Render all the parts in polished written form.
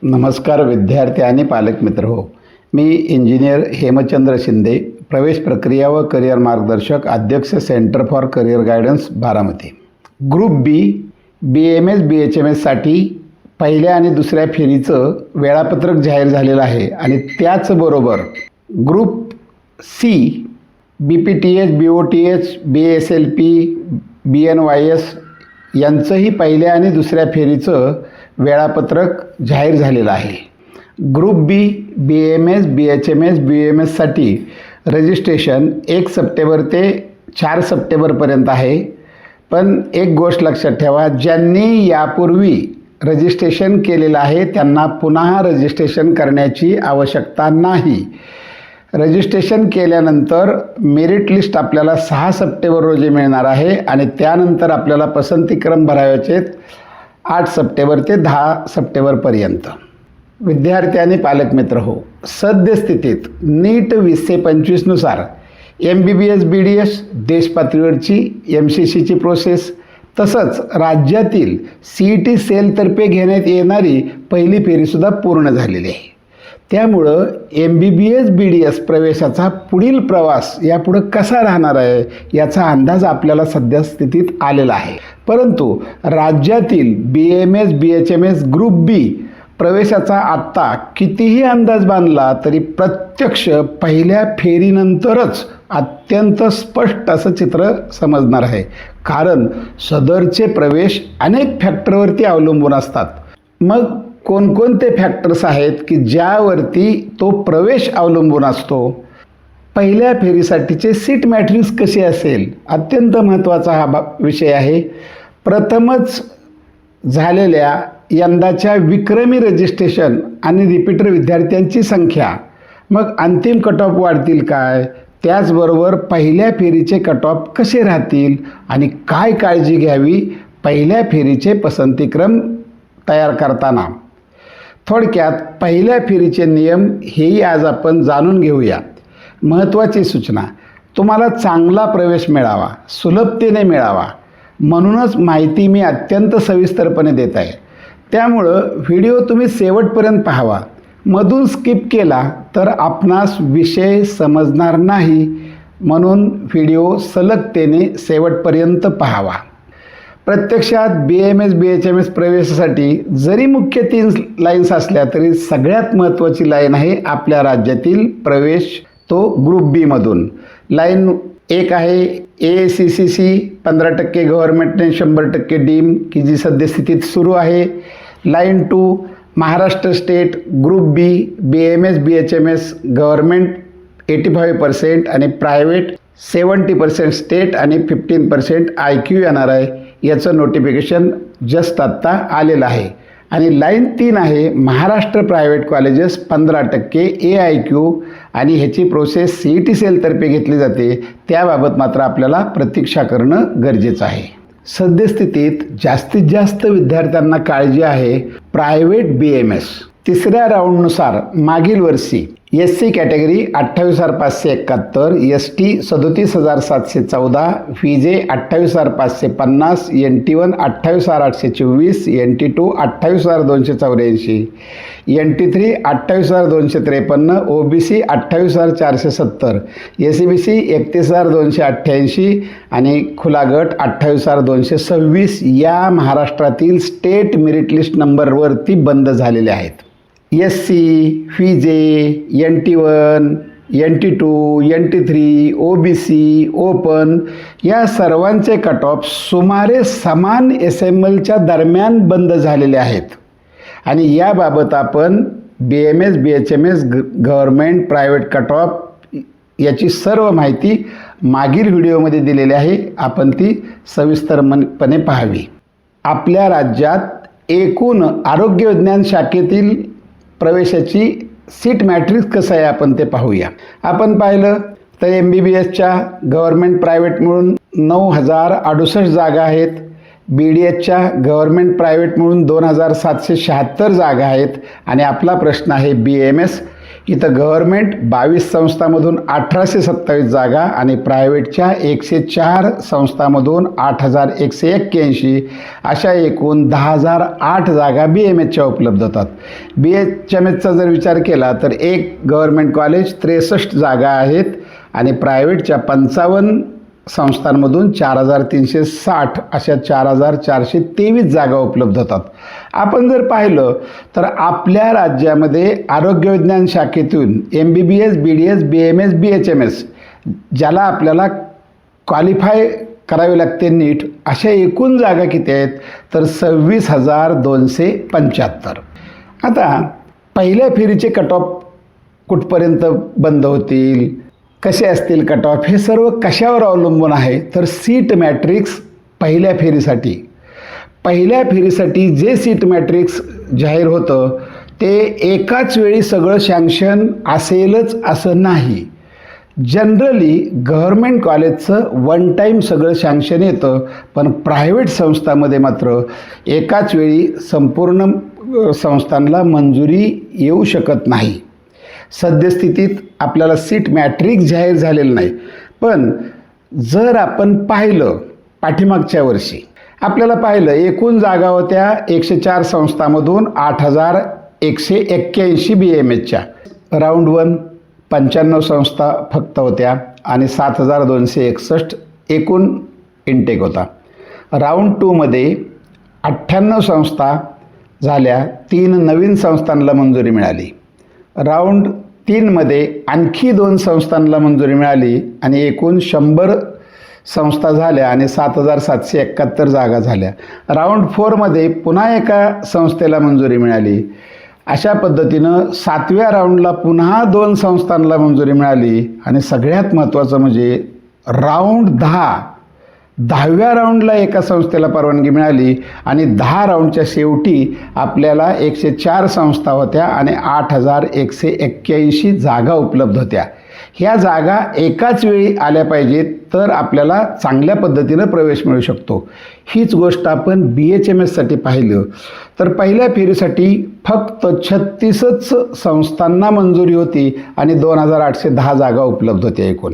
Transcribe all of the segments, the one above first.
नमस्कार विद्यार्थी आणि पालक मित्र हो. मी इंजिनियर हेमचंद्र शिंदे, प्रवेश प्रक्रिया व करिअर मार्गदर्शक, अध्यक्ष centre for career guidance Baramati. Group B BAMS BHMSसाठी पहिल्या आणि दुसऱ्या फेरीचं वेळापत्रक जाहीर झालेलं आहे आणि त्याचबरोबर group C BPTH BOTH BSLP BNYS यांचंही पहिल्या आणि दुसऱ्या फेरीचं वेळापत्रक जाहीर झालेलं आहे. Group B BAMS BHMS BUMSसाठी registration 1 September ते 4 सप्टेंबरपर्यंत आहे. पण एक गोष्ट लक्षात ठेवा, ज्यांनी यापूर्वी रजिस्ट्रेशन केलेलं आहे त्यांना पुन्हा रजिस्ट्रेशन करण्याची आवश्यकता नाही. रजिस्ट्रेशन केल्यानंतर मेरिट लिस्ट आपल्याला 6 सप्टेंबर रोजी मिळणार आहे आणि त्यानंतर आपल्याला पसंतीक्रम भरायचे 8 सप्टेंबर ते 10 सप्टेंबरपर्यंत. विद्यार्थी आणि पालक मित्र हो, सद्यस्थितीत नीट 2025 नुसार MBBS BDS देशपातळीवरची MCCची प्रोसेस तसंच राज्यातील CET सेलतर्फे घेण्यात येणारी पहिली फेरीसुद्धा पूर्ण झालेली आहे. त्यामुळं MBBS BDS प्रवेशाचा पुढील प्रवास यापुढं कसा राहणार आहे याचा अंदाज आपल्याला सद्यस्थितीत आलेला आहे. परंतु राज्यातील BAMS BHMS ग्रुप बी प्रवेशाचा आत्ता कितीही अंदाज बांधला तरी प्रत्यक्ष पहिल्या फेरीनंतरच अत्यंत स्पष्ट असं चित्र समजणार आहे. कारण सदरचे प्रवेश अनेक फॅक्टरवरती अवलंबून असतात. मग कोणकोणते फॅक्टर्स आहेत की ज्यावरती तो प्रवेश अवलंबून असतो? पहिल्या फेरीसाठीचे सीट मॅट्रिक्स कसे असेल, अत्यंत महत्त्वाचा हा विषय आहे. प्रथमच झालेल्या यंदाच्या विक्रमी रजिस्ट्रेशन आणि रिपीटर विद्यार्थ्यांची संख्या, मग अंतिम कट ऑफ वाढतील काय, त्याचबरोबर पहिल्या फेरीचे कट ऑफ कसे राहतील आणि काय काळजी घ्यावी पहिल्या फेरीचे पसंतीक्रम तयार करताना. थोडक्यात पहिल्या फेरीचे नियम हेही आज आपण जाणून घेऊया. महत्त्वाची सूचना, तुम्हाला चांगला प्रवेश मिळावा, सुलभतेने मिळावा म्हणूनच माहिती मी अत्यंत सविस्तरपणे देत आहे. त्यामुळं व्हिडिओ तुम्ही शेवटपर्यंत पाहावा. मधून स्किप केला तर आपणास विषय समजणार नाही, म्हणून व्हिडिओ सलगतेने शेवटपर्यंत पाहावा. प्रत्यक्षात BAMS BHMS प्रवेशासाठी जरी मुख्य 3 लाईन्स असल्या तरी सगळ्यात महत्त्वाची लाईन आहे आपल्या राज्यातील प्रवेश, तो ग्रुप बी मधून. लाईन 1 आहे AACCC 15% गव्हर्नमेंटने 100% डीम की जी सद्यस्थितीत सुरू आहे. Line 2 Maharashtra state group B BAMS BHMS government 85% आणि प्रायव्हेट 70% स्टेट आणि 15% IQ येणार आहे. याचं नोटिफिकेशन जस्ट आत्ता आलेलं आहे. आणि लाईन 3 आहे महाराष्ट्र प्रायव्हेट कॉलेजेस 15% AIQ आणि ह्याची प्रोसेस CET सेलतर्फे घेतली जाते. त्याबाबत मात्र आपल्याला प्रतीक्षा करणं गरजेचं आहे. सद्यस्थितीत जास्तीत जास्त विद्यार्थ्यांना काळजी आहे प्रायव्हेट BAMS. तिसऱ्या राऊंडनुसार मागील वर्षी SC category 28,571, ST 37,714, VJ 28,550, NT1 28,824, NT2 28,284, NT3 28,253, OBC 28,470, SCBC 31,288 आणि खुला गट 28,226 या महाराष्ट्रातील स्टेट मेरिट लिस्ट नंबरवरती बंद झालेले आहेत. SC, VJ, NT1, NT2, NT3, OBC, open या सर्वांचे कट ऑफ सुमारे समान SMLच्या दरम्यान बंद झालेले आहेत. आणि याबाबत आपण BAMS BHMS government private cut off याची सर्व माहिती मागील व्हिडिओमध्ये दिलेली आहे. आपण ती सविस्तरपणे पाहावी. आपल्या राज्यात एकूण आरोग्य विज्ञान शाखेतील प्रवेशाची सीट मॅट्रिक्स कसं आहे आपण ते पाहूया. आपण पाहिलं तर MBBSच्या गव्हर्नमेंट प्रायव्हेट मिळून 9,068 जागा आहेत. BDSच्या गव्हर्नमेंट प्रायव्हेट मिळून 2,776 जागा आहेत. आणि आपला प्रश्न आहे BAMS इथं गव्हर्मेंट 22 संस्थांमधून 1827 जागा आणि प्रायव्हेटच्या 104 संस्थांमधून 8181 अशा एकूण 10,008 जागा BMSच्या उपलब्ध होतात. BHMSचा जर विचार केला तर एक गव्हर्मेंट कॉलेज 63 जागा आहेत आणि प्रायव्हेटच्या 55 संस्थांमधून 4,360 अशा 4,423 जागा उपलब्ध होतात. आपण जर पाहिलं तर आपल्या राज्यामध्ये आरोग्य विज्ञान शाखेतून MBBS, BDS, BMS, BHMS ज्याला आपल्याला क्वालिफाय करावे लागते नीट, अशा एकूण जागा किती आहेत तर 26,275. आता पहिल्या फेरीचे कट ऑफ कुठपर्यंत बंद होतील, कसे असतील कट ऑफ, हे सर्व कशावर अवलंबून आहे तर सीट मॅट्रिक्स पहिल्या फेरीसाठी जे सीट मॅट्रिक्स जाहीर होतं ते एकाच वेळी सगळं सँक्शन असेलच असं नाही. जनरली गव्हर्मेंट कॉलेजचं वन टाईम सगळं सँक्शन येतं, पण प्रायव्हेट संस्थांमध्ये मात्र एकाच वेळी संपूर्ण संस्थांना मंजुरी येऊ शकत नाही. सद्यस्थितीत आपल्याला सीट मॅट्रिक्स जाहीर झालेलं नाही, पण जर आपण पाहिलं पाठीमागच्या वर्षी आपल्याला पाहिलं एकूण जागा होत्या 104 संस्थांमधून 8,181 BMSच्या. राऊंड 1 95 संस्था फक्त होत्या आणि 7,261 एकूण इनटेक होता. राऊंड 2 मध्ये 98 संस्था झाल्या, 3 नवीन संस्थांना मंजुरी मिळाली. राऊंड 3 मध्ये आणखी 2 संस्थांना मंजुरी मिळाली आणि एकूण 100 संस्था झाल्या आणि 7,771 जागा झाल्या. राऊंड 4 मध्ये पुन्हा एका संस्थेला मंजुरी मिळाली. अशा पद्धतीनं 7व्या राऊंडला पुन्हा 2 संस्थांना मंजुरी मिळाली आणि सगळ्यात महत्त्वाचं म्हणजे राऊंड 10व्या राऊंडला एका संस्थेला परवानगी मिळाली आणि 10 राऊंडच्या शेवटी आपल्याला 104 संस्था होत्या आणि 8,181 जागा उपलब्ध होत्या. ह्या जागा एकाच वेळी आल्या पाहिजेत तर आपल्याला चांगल्या पद्धतीनं प्रवेश मिळू शकतो. हीच गोष्ट आपण BHMSसाठी पाहिलं तर पहिल्या फेरीसाठी फक्त 36च संस्थांना मंजुरी होती आणि 2,810 जागा उपलब्ध होत्या एकूण.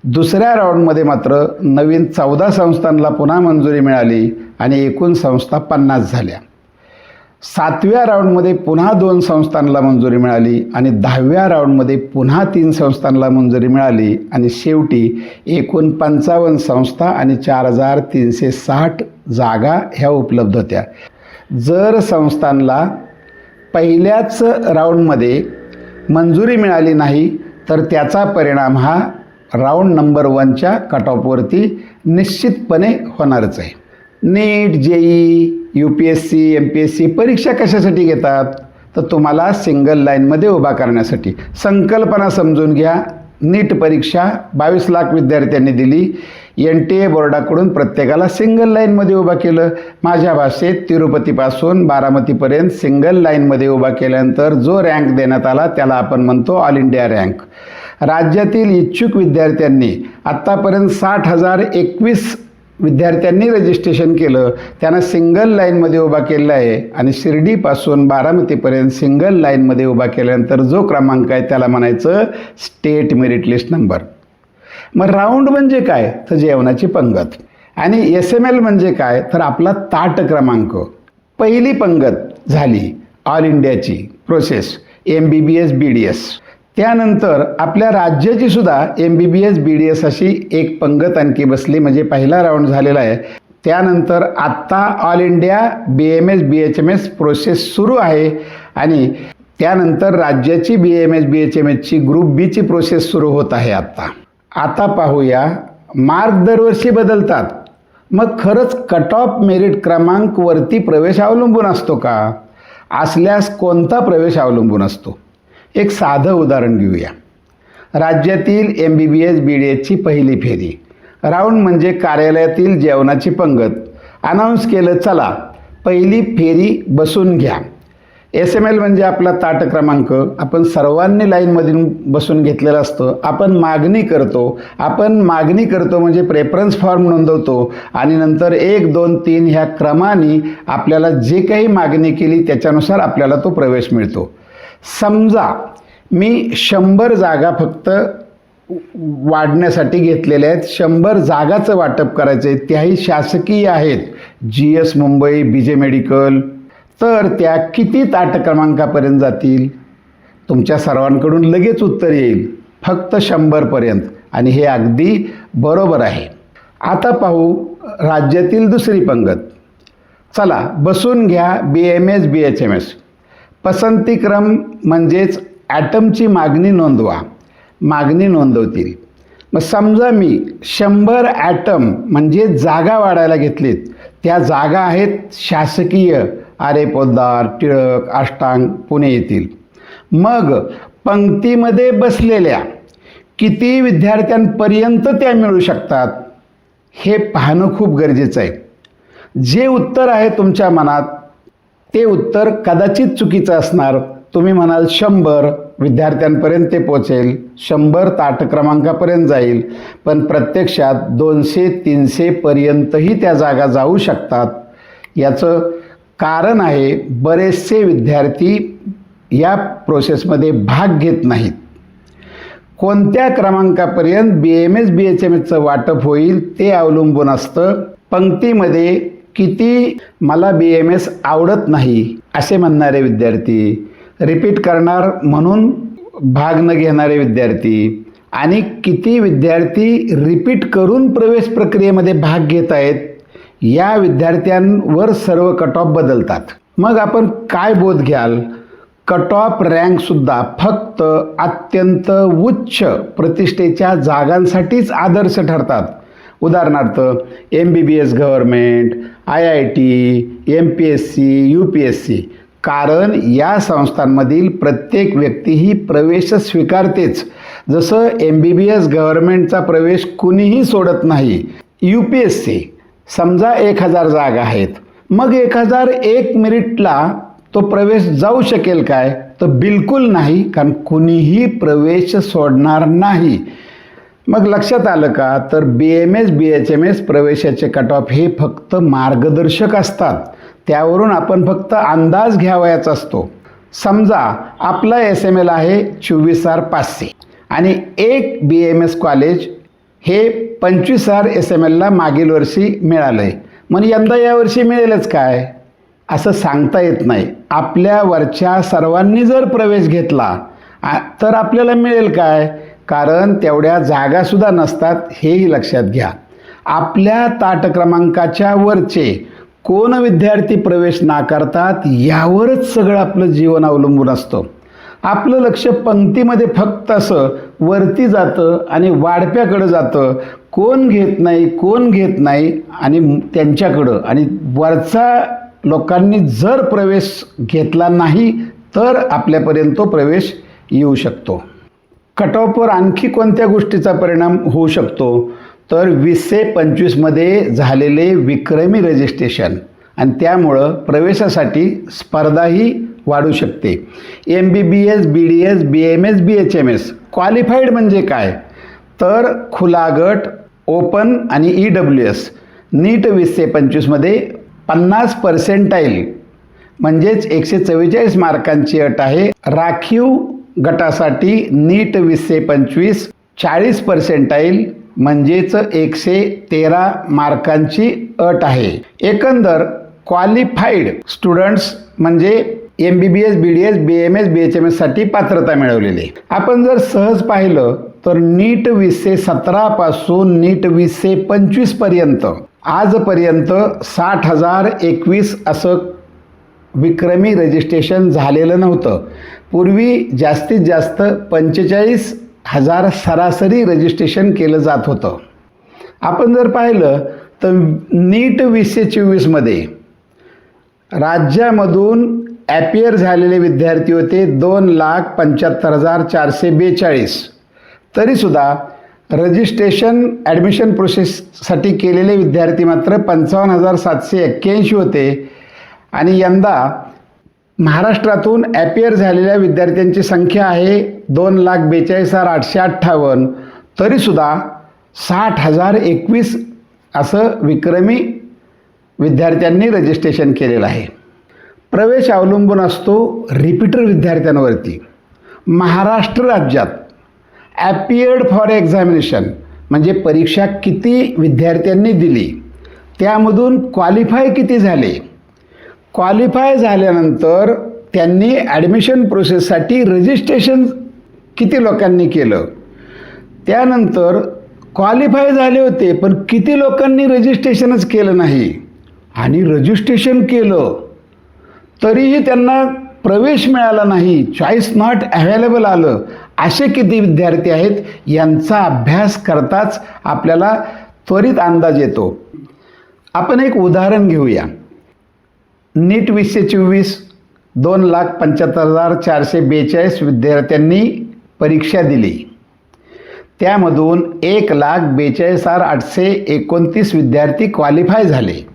दुसऱ्या राऊंडमध्ये मात्र नवीन 14 संस्थांना पुन्हा मंजुरी मिळाली आणि एकूण संस्था 50 झाल्या. 7व्या राऊंडमध्ये पुन्हा 2 संस्थांना मंजुरी मिळाली आणि 10व्या राऊंडमध्ये पुन्हा 3 संस्थांना मंजुरी मिळाली आणि शेवटी एकूण 55 संस्था आणि 4,360 जागा ह्या उपलब्ध होत्या. जर संस्थांना पहिल्याच राऊंडमध्ये मंजुरी मिळाली नाही तर त्याचा परिणाम हा राऊंड नंबर 1च्या कट ऑफवरती निश्चितपणे होणारच आहे. नीट, JEE, UPSC, MPSC परीक्षा कशासाठी घेतात तर तुम्हाला सिंगल लाईनमध्ये उभा करण्यासाठी. संकल्पना समजून घ्या. नीट परीक्षा 22 लाख विद्यार्थ्यांनी दिली. NTA बोर्डाकडून प्रत्येकाला सिंगल लाईनमध्ये उभा केलं. माझ्या भाषेत तिरुपतीपासून बारामतीपर्यंत सिंगल लाईनमध्ये उभा केल्यानंतर जो रँक देण्यात आला त्याला आपण म्हणतो ऑल इंडिया रँक. राज्यातील इच्छुक विद्यार्थ्यांनी आत्तापर्यंत 60,021 विद्यार्थ्यांनी रजिस्ट्रेशन केलं. त्यांना सिंगल लाईनमध्ये उभा केलं आहे आणि शिर्डीपासून बारामतीपर्यंत सिंगल लाईनमध्ये उभा केल्यानंतर जो क्रमांक आहे त्याला म्हणायचं स्टेट मेरिट लिस्ट नंबर. मग राऊंड म्हणजे काय तर जेवणाची पंगत आणि SML म्हणजे काय तर आपला ताट क्रमांक. पहिली पंगत झाली ऑल इंडियाची प्रोसेस MBBS BDS. त्यानंतर आपल्या राज्याची सुद्धा MBBS BDS अशी एक पंगत आणखी बसली, म्हणजे पहिला राऊंड झालेला आहे. त्यानंतर आत्ता all India BMS BHMS process सुरू आहे आणि त्यानंतर राज्याची BMS BHMSची ग्रुप Bची प्रोसेस सुरू होत आहे आता पाहूया, मार्क दरवर्षी बदलतात. मग खरंच कट ऑफ मेरिट क्रमांक वरती प्रवेश अवलंबून असतो का? असल्यास कोणता प्रवेश अवलंबून असतो? एक साधं उदाहरण घेऊया. राज्यातील MBBS BDSची पहिली फेरी. राऊंड म्हणजे कार्यालयातील जेवणाची पंगत. अनाऊन्स केलं, चला पहिली फेरी बसून घ्या. SML म्हणजे आपला ताट क्रमांक. आपण सर्वांनी लाईनमधून बसून घेतलेलं असतं. आपण मागणी करतो म्हणजे प्रेफरन्स फॉर्म नोंदवतो आणि नंतर 1, 2, 3 ह्या क्रमाने आपल्याला जे काही मागणी केली त्याच्यानुसार आपल्याला तो प्रवेश मिळतो. समजा मी 100 जागा फक्त वाढण्यासाठी घेतलेल्या आहेत. 100 जागाचं वाटप करायचं आहे, त्याही शासकीय आहेत. GS Mumbai, BJ medical. तर त्या किती ताट क्रमांकापर्यंत जातील? तुमच्या सर्वांकडून लगेच उत्तर येईल, फक्त 100पर्यंत. आणि हे अगदी बरोबर आहे. आता पाहू राज्यातील दुसरी पंगत. चला बसून घ्या. BMS BHMS पसंतीक्रम म्हणजेच ॲटमची मागणी नोंदवा. मागणी नोंदवतील. मग समजा मी 100 ॲटम म्हणजे जागा वाढायला घेतलीत. त्या जागा आहेत शासकीय, आरे पोद्दार, टिळक, अष्टांग, पुणे येथील. मग पंक्तीमध्ये बसलेल्या किती विद्यार्थ्यांपर्यंत त्या मिळू शकतात हे पाहणं खूप गरजेचं आहे. जे उत्तर आहे तुमच्या मनात ते उत्तर कदाचित चुकीचं असणार. तुम्ही म्हणाल 100 विद्यार्थ्यांपर्यंत ते पोचेल, 100 ताट क्रमांकापर्यंत जाईल. पण प्रत्यक्षात 200-300 पर्यंतही त्या जागा जाऊ शकतात. याचं कारण आहे बरेचसे विद्यार्थी या प्रोसेसमध्ये भाग घेत नाहीत. कोणत्या क्रमांकापर्यंत BMS BHMSचं वाटप होईल ते अवलंबून असतं. पंक्तीमध्ये किती मला BMS आवडत नाही असे म्हणणारे विद्यार्थी, रिपीट करणार म्हणून भाग न घेणारे विद्यार्थी, आणि किती विद्यार्थी रिपीट करून प्रवेश प्रक्रियेमध्ये भाग घेत आहेत, या विद्यार्थ्यांवर सर्व कट ऑफ बदलतात. मग आपण काय बोध घ्याल? कट ऑफ रँकसुद्धा फक्त अत्यंत उच्च प्रतिष्ठेच्या जागांसाठीच आदर्श ठरतात. उदाहरणार्थ MBBS government, IIT, MPSC, UPSC. कारण या संस्थांमधील प्रत्येक व्यक्ती ही प्रवेश स्वीकारतेच. जसं MBBS गव्हर्मेंटचा प्रवेश कुणीही सोडत नाही. UPSC समजा 1000 जागा आहेत, मग 1001 मेरिटला तो प्रवेश जाऊ शकेल काय? तर बिलकुल नाही, कारण कुणीही प्रवेश सोडणार नाही. मग लक्षात आलं का? तर BMS BHMS प्रवेशाचे कट ऑफ हे फक्त मार्गदर्शक असतात. त्यावरून आपण फक्त अंदाज घ्यावयाचा असतो. समजा आपला SML आहे 24,500 आणि एक BMS कॉलेज हे 25,000 SMLला मागील वर्षी मिळालं आहे. मग यंदा यावर्षी मिळेलच काय असं सांगता येत नाही. आपल्या वरच्या सर्वांनी जर प्रवेश घेतला तर आपल्याला मिळेल काय? कारण तेवढ्या जागासुद्धा नसतात, हेही लक्षात घ्या. आपल्या ताट क्रमांकाच्या वरचे कोण विद्यार्थी प्रवेश नाकारतात यावरच सगळं आपलं जीवन अवलंबून असतं. आपलं लक्ष पंक्तीमध्ये फक्त असं वरती जातं आणि वाढप्याकडं जातं. कोण घेत नाही, कोण घेत नाही आणि त्यांच्याकडं. आणि वरचा लोकांनी जर प्रवेश घेतला नाही तर आपल्यापर्यंत तो प्रवेश येऊ शकतो. कट ऑफवर आणखी कोणत्या गोष्टीचा परिणाम होऊ शकतो? तर 2025मध्ये झालेले विक्रमी रजिस्ट्रेशन, आणि त्यामुळं प्रवेशासाठी स्पर्धाही वाढू शकते. MBBS BDS BMS BHMS qualified म्हणजे काय? तर खुला गट, ओपन आणि EWS. नीट 2025मध्ये 50% म्हणजेच 144 मार्कांची अट आहे. राखीव गटासाठी नीट 2025 40% म्हणजेच 113 मार्कांची अट आहे. एकंदर क्वालिफाईड स्टुडंट्स म्हणजे MBBS BDS BMS BHMS साठी पात्रता मिळवलेली. आपण जर सहज पाहिलं तर नीट 2017 पासून नीट 2025 पर्यंत आजपर्यंत 60,021 असं विक्रमी रजिस्ट्रेशन झालेलं नव्हतं. पूर्वी जास्तीत जास्त 45,000 सरासरी रजिस्ट्रेशन केलं जात होतं. आपण जर पाहिलं तर नीट 2024मध्ये राज्यामधून ॲपियर झालेले विद्यार्थी होते 2,75,442. तरीसुद्धा रजिस्ट्रेशन ॲडमिशन प्रोसेससाठी केलेले विद्यार्थी मात्र 55,781 होते. आणि यंदा महाराष्ट्रातून ॲपियर झालेल्या विद्यार्थ्यांची संख्या आहे 2,42,858. तरीसुद्धा 60,021 असं विक्रमी विद्यार्थ्यांनी रजिस्ट्रेशन केलेलं आहे. प्रवेश अवलंबून असतो रिपीटर विद्यार्थ्यांवरती. महाराष्ट्र राज्यात ॲपियर्ड फॉर एक्झामिनेशन म्हणजे परीक्षा किती विद्यार्थ्यांनी दिली, त्यामधून क्वालिफाय किती झाले, क्वालिफाय झाल्यानंतर त्यांनी ॲडमिशन प्रोसेससाठी रजिस्ट्रेशन किती लोकांनी केलं, त्यानंतर क्वालिफाय झाले होते पण किती लोकांनी रजिस्ट्रेशनच केलं नाही आणि रजिस्ट्रेशन केलं तरीही त्यांना प्रवेश मिळाला नाही, चॉईस नॉट अवेलेबल आलं, असे किती विद्यार्थी आहेत यांचा अभ्यास करताच आपल्याला त्वरित अंदाज येतो. आपण एक उदाहरण घेऊया. नीट 2024 2,75,442 विद्यार्थ्यांनी परीक्षा दिली. त्यामधून 1,42,829 विद्यार्थी क्वालिफाय झाले.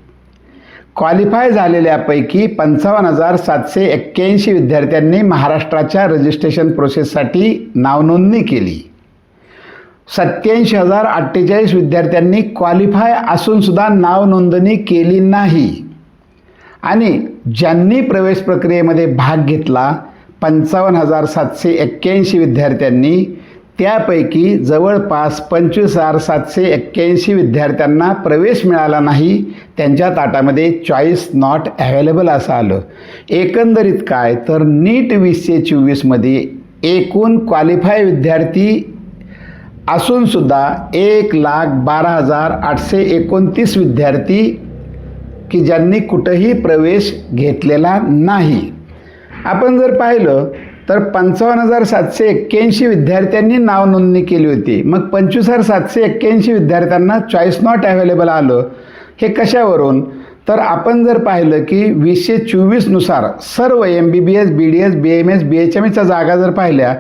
क्वालिफाय झालेल्यापैकी 55,781 विद्यार्थ्यांनी महाराष्ट्राच्या रजिस्ट्रेशन प्रोसेससाठी नावनोंदणी केली. 87,048 विद्यार्थ्यांनी क्वालिफाय असूनसुद्धा नावनोंदणी केली नाही. आणि ज्यांनी प्रवेश प्रक्रियेमध्ये भाग घेतला 55,781 विद्यार्थ्यांनी, त्यापैकी जवळपास 25,781 विद्यार्थ्यांना प्रवेश मिळाला नाही, त्यांच्या ताटामध्ये चॉईस नॉट अवेलेबल असं आलं. एकंदरीत काय तर नीट 2024मध्ये एकूण क्वालिफाय विद्यार्थी असूनसुद्धा 1,12,829 विद्यार्थी की ज्यांनी कुठंही प्रवेश घेतलेला नाही. आपण जर पाहिलं तर 55,781 विद्यार्थ्यांनी नावनोंदणी केली होती. मग 25,781 विद्यार्थ्यांना चॉईस नॉट अवेलेबल आलं. हे कशावरून? तर आपण जर पाहिलं की 2024नुसार सर्व MBBS, BDS, BAMS, BHMSच्या जागा जर पाहिल्या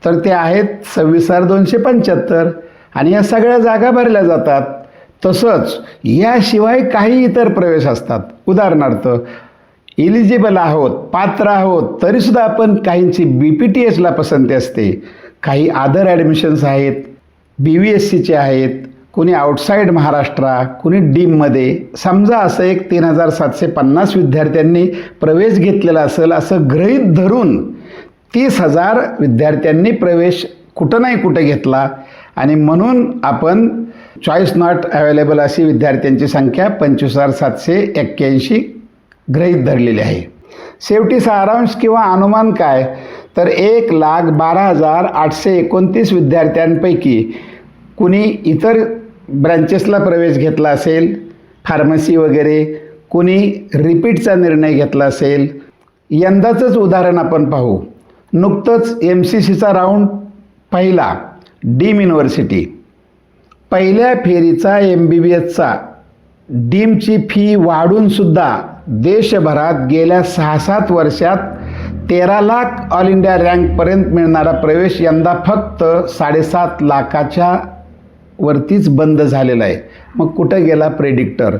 तर त्या आहेत 26,275 आणि या सगळ्या जागा भरल्या जातात. तसंच याशिवाय काही इतर प्रवेश असतात. उदाहरणार्थ इलिजिबल आहोत, पात्र आहोत, तरीसुद्धा आपण काहींची BPTSला पसंती असते, काही अदर ॲडमिशन्स आहेत, BVSCचे आहेत, कुणी आउटसाईड महाराष्ट्र, कुणी डीममध्ये. समजा असं एक 3,750 विद्यार्थ्यांनी प्रवेश घेतलेला असेल असं गृहीत धरून 30,000 विद्यार्थ्यांनी प्रवेश कुठं नाही कुठं घेतला आणि म्हणून आपण चॉईस नॉट अवेलेबल अशी विद्यार्थ्यांची संख्या 25,781 गृहीत धरलेली आहे. शेवटी सारांश किंवा अनुमान काय तर 1,12,829 विद्यार्थ्यांपैकी कुणी इतर ब्रँचेसला प्रवेश घेतला असेल, फार्मसी वगैरे, कुणी रिपीटचा निर्णय घेतला असेल. यंदाचंच उदाहरण आपण पाहू. नुकतंच MCCचा राऊंड पहिला डीम युनिव्हर्सिटी, पहिल्या फेरीचा MBBSचा डीमची फी वाढूनसुद्धा देशभरात गेल्या 6-7 वर्षात 13 लाख ऑल इंडिया रँकपर्यंत मिळणारा प्रवेश यंदा फक्त 7.5 लाखाच्या वरतीच बंद झालेला आहे. मग कुठं गेला प्रेडिक्टर?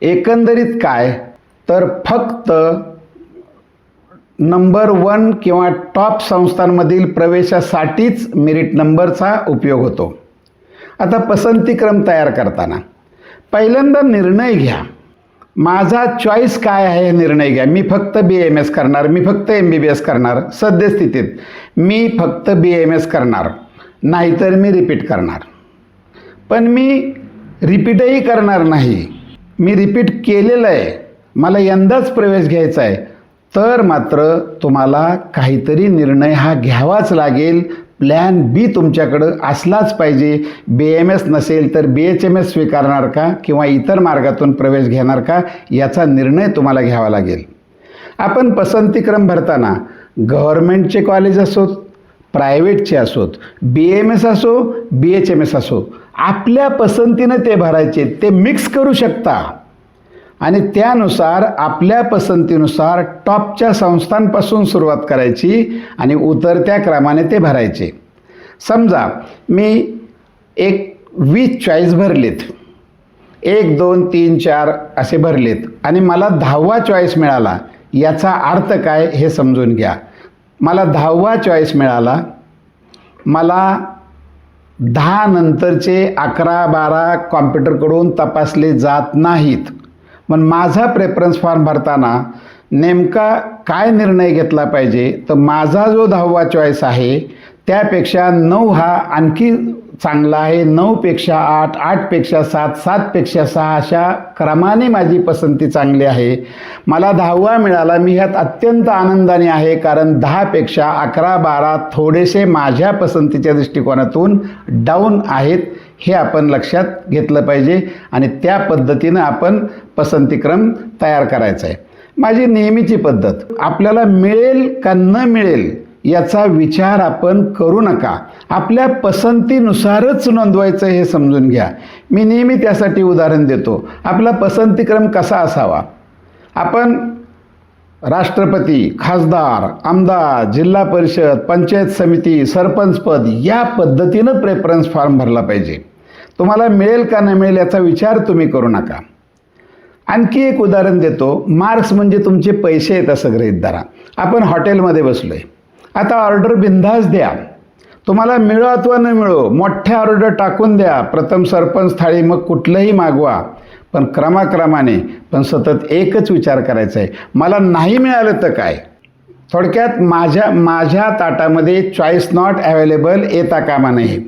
एकंदरीत काय तर फक्त नंबर 1 किंवा टॉप संस्थांमधील प्रवेशासाठीच मेरिट नंबरचा उपयोग होतो. आता पसंतीक्रम तयार करताना पहिल्यांदा निर्णय घ्या. माझा चॉईस काय आहे हे निर्णय घ्या. मी फक्त BAMS करणार, मी फक्त MBBS करणार. सद्यस्थितीत मी फक्त BAMS करणार, नाहीतर मी रिपीट करणार. पण मी रिपीटही करणार नाही, मी रिपीट केलेलं आहे, मला यंदाच प्रवेश घ्यायचा आहे, तर मात्र तुम्हाला काहीतरी निर्णय हा घ्यावाच लागेल. प्लॅन B तुमच्याकडं असलाच पाहिजे. BAMS नसेल तर BHMS स्वीकारणार का किंवा इतर मार्गातून प्रवेश घेणार का याचा निर्णय तुम्हाला घ्यावा लागेल. आपण पसंतीक्रम भरताना गव्हर्नमेंटचे कॉलेज असोत, प्रायव्हेटचे असोत, BAMS असो, BHMS असो, आपल्या पसंतीनं ते भरायचे. ते मिक्स करू शकता आणि त्यानुसार आपल्या पसंतीनुसार टॉपच्या संस्थांपासून सुरुवात करायची आणि उतरत्या क्रमाने ते भरायचे. समजा मी 20 चॉईस भरलेत, 1, 2, 3, 4 असे भरलेत आणि मला 10वा चॉईस मिळाला. याचा अर्थ काय हे समजून घ्या. मला 10वा चॉईस मिळाला, मला 10 नंतरचे 11-12 कॉम्प्युटरकडून तपासले जात नाहीत. पण माझा प्रेफरन्स फॉर्म भरताना नेमका काय निर्णय घेतला पाहिजे, तर माझा जो 10वा चॉईस आहे त्यापेक्षा 9 हा आणखी चांगला आहे. 9पेक्षा 8, 8पेक्षा 7, 7पेक्षा 6 अशा क्रमाने माझी पसंती चांगली आहे. मला 10वा मिळाला, मी ह्यात अत्यंत आनंदाने आहे, कारण 10पेक्षा 11, 12 थोडेसे माझ्या पसंतीच्या दृष्टिकोनातून डाऊन आहेत. हे आपण लक्षात घेतलं पाहिजे आणि त्या पद्धतीनं आपण पसंतीक्रम तयार करायचा आहे. माझी नेहमीची पद्धत, आपल्याला मिळेल का न मिळेल याचा विचार आपण करू नका, आपल्या पसंतीनुसारच नोंदवायचं हे समजून घ्या. मी नेहमी त्यासाठी उदाहरण देतो. आपला पसंतीक्रम कसा असावा? आपण राष्ट्रपती, खासदार, आमदार, जिल्हा परिषद, पंचायत समिती, सरपंच पद या पद्धतीनं प्रेफरन्स फॉर्म भरला पाहिजे. तुम्हाला मिळेल का न मिळेल याचा विचार तुम्ही करू नका. आणखी एक उदाहरण देतो. मार्क्स म्हणजे तुमचे पैसे आहेत असं गृहीत धरा. आपण हॉटेलमध्ये बसलोय, आता ऑर्डर बिंदास द्या. तुम्हाला मिळो अथवा न मिळो मोठ्या ऑर्डर टाकून द्या. प्रथम सरपंच थाळी, मग कुठलंही मागवा, पण क्रमाक्रमाने, पण सतत एकच विचार करायचा आहे, मला नाही मिळालं तर काय. थोडक्यात माझ्या ताटामध्ये चॉईस नॉट अवेलेबल येता कामा नये.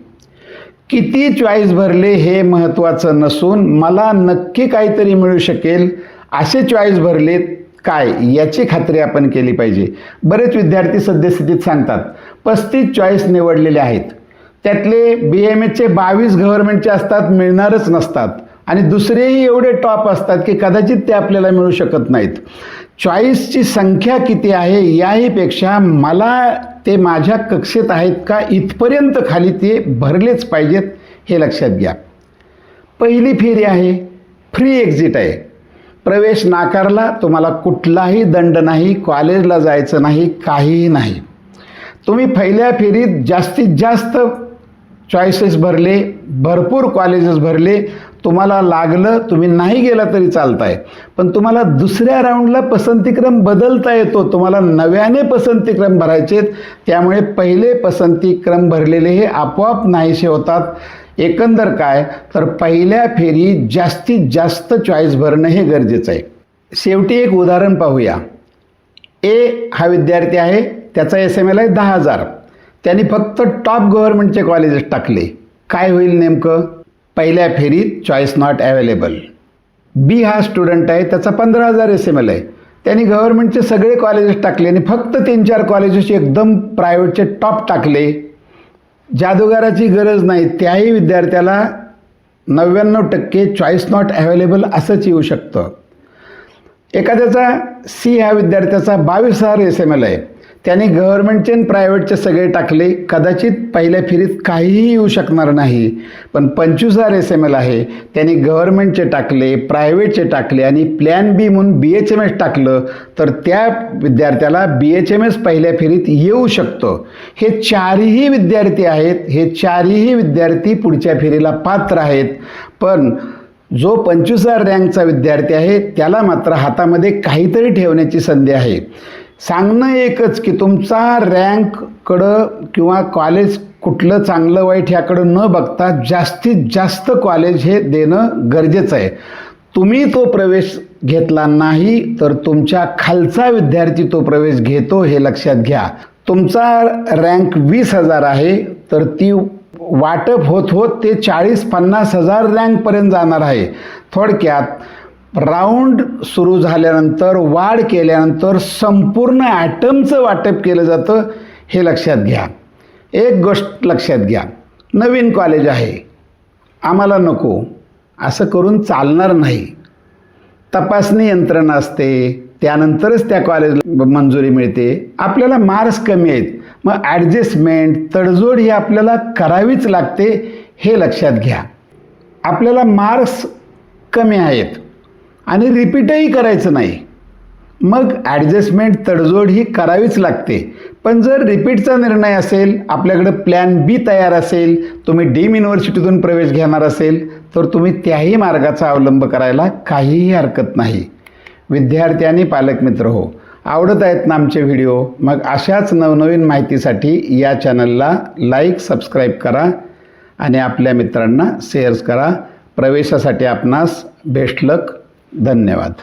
किती चॉईस भरले हे महत्त्वाचं नसून मला नक्की काहीतरी मिळू शकेल असे चॉईस भरले काय याची खात्री आपण केली पाहिजे. बरेच विद्यार्थी सद्यस्थितीत सांगतात 35 चॉईस निवडलेले आहेत, त्यातले BMSचे 22 गव्हर्नमेंटचे असतात, मिळणारच नसतात, आणि दुसरेही एवढे टॉप असतात की कदाचित ते आपल्याला मिळू शकत नाहीत. चॉईसची संख्या किती आहे याहीपेक्षा मला ते माझ्या कक्षेत आहेत का इथपर्यंत खाली ते भरलेच पाहिजेत हे लक्षात घ्या. पहिली फेरी आहे, फ्री एक्झिट आहे. प्रवेश नाकारला, तुम्हाला कुठलाही दंड नाही, कॉलेजला जायचं नाही, काहीही नाही. तुम्ही पहिल्या फेरीत जास्तीत जास्त चॉईसेस भरले, भरपूर कॉलेजेस भरले, तुम्हाला लागलं, तुम्ही नाही गेला तरी चालताय, पण तुम्हाला दुसऱ्या राऊंडला पसंतीक्रम बदलता येतो. तुम्हाला नव्याने पसंतीक्रम भरायचेत, त्यामुळे पहिले पसंतीक्रम भरलेले हे आपोआप नाहीसे होतात. एकंदर काय तर पहिल्या फेरीत जास्तीत जास्त चॉईस भरणं हे गरजेचं आहे. शेवटी एक उदाहरण पाहूया. ए हा विद्यार्थी आहे, त्याचा SML आहे 10,000. त्यांनी फक्त टॉप गव्हर्नमेंटचे कॉलेजेस टाकले. काय होईल नेमकं? पहिल्या फेरीत चॉईस नॉट अवेलेबल. बी हा स्टुडंट आहे, त्याचा 15,000 SML आहे, त्यांनी गव्हर्नमेंटचे सगळे कॉलेजेस टाकले आणि फक्त 3-4 कॉलेजेस एकदम प्रायव्हेटचे टॉप टाकले. जादूगाराची गरज नाही, त्याही विद्यार्थ्याला 99% चॉईस नॉट अवेलेबल असंच येऊ शकतं. एखाद्याचा सी ह्या विद्यार्थ्याचा 22,000 SML आहे, त्यांनी गव्हर्नमेंटचे आणि प्रायव्हेटचे सगळे टाकले, कदाचित पहिल्या फेरीत काहीही येऊ शकणार नाही. पण 25,000 SML आहे, त्यांनी गव्हर्नमेंटचे टाकले, प्रायव्हेटचे टाकले आणि प्लॅन बी म्हणून BHMS टाकलं, तर त्या विद्यार्थ्याला BHMS पहिल्या फेरीत येऊ शकतं. हे चारही विद्यार्थी आहेत, हे चारही विद्यार्थी पुढच्या फेरीला पात्र आहेत. पण जो 25,000 रँकचा विद्यार्थी आहे त्याला मात्र हातामध्ये काहीतरी ठेवण्याची संधी आहे. सांगणं एकच की तुमचा रँककडं किंवा कॉलेज कुठलं चांगलं वाईट ह्याकडं न बघता जास्तीत जास्त कॉलेज हे देणं गरजेचं आहे. तुम्ही तो प्रवेश घेतला नाही तर तुमच्या खालचा विद्यार्थी तो प्रवेश घेतो हे लक्षात घ्या. तुमचा रँक 20,000 आहे तर ती वाटप होत होत ते 40-50 हजार रँकपर्यंत जाणार आहे. थोडक्यात राऊंड सुरू झाल्यानंतर, वाढ केल्यानंतर संपूर्ण ॲटमचं वाटप केलं जातं हे लक्षात घ्या. एक गोष्ट लक्षात घ्या, नवीन कॉलेज आहे, आम्हाला नको असं करून चालणार नाही. तपासणी यंत्रणा असते, त्यानंतरच त्या कॉलेजला मंजुरी मिळते. आपल्याला मार्क्स कमी आहेत, मग ॲडजस्टमेंट, तडजोड ही आपल्याला करावीच लागते हे लक्षात घ्या. आपल्याला मार्क्स कमी आहेत आणि रिपीटही करायचं नाही, मग ॲडजस्टमेंट, तडजोड ही करावीच लागते. पण जर रिपीटचा निर्णय असेल, आपल्याकडं प्लॅन बी तयार असेल, तुम्ही डीम युनिव्हर्सिटीतून प्रवेश घेणार असेल, तर तुम्ही त्याही मार्गाचा अवलंब करायला काहीही हरकत नाही. विद्यार्थी आणि पालक मित्र हो, आवडत आहेत ना आमचे व्हिडिओ? मग अशाच नवनवीन माहितीसाठी या चॅनलला लाईक, सबस्क्राईब करा आणि आपल्या मित्रांना शेअर्स करा. प्रवेशासाठी आपणास बेस्ट लक. धन्यवाद.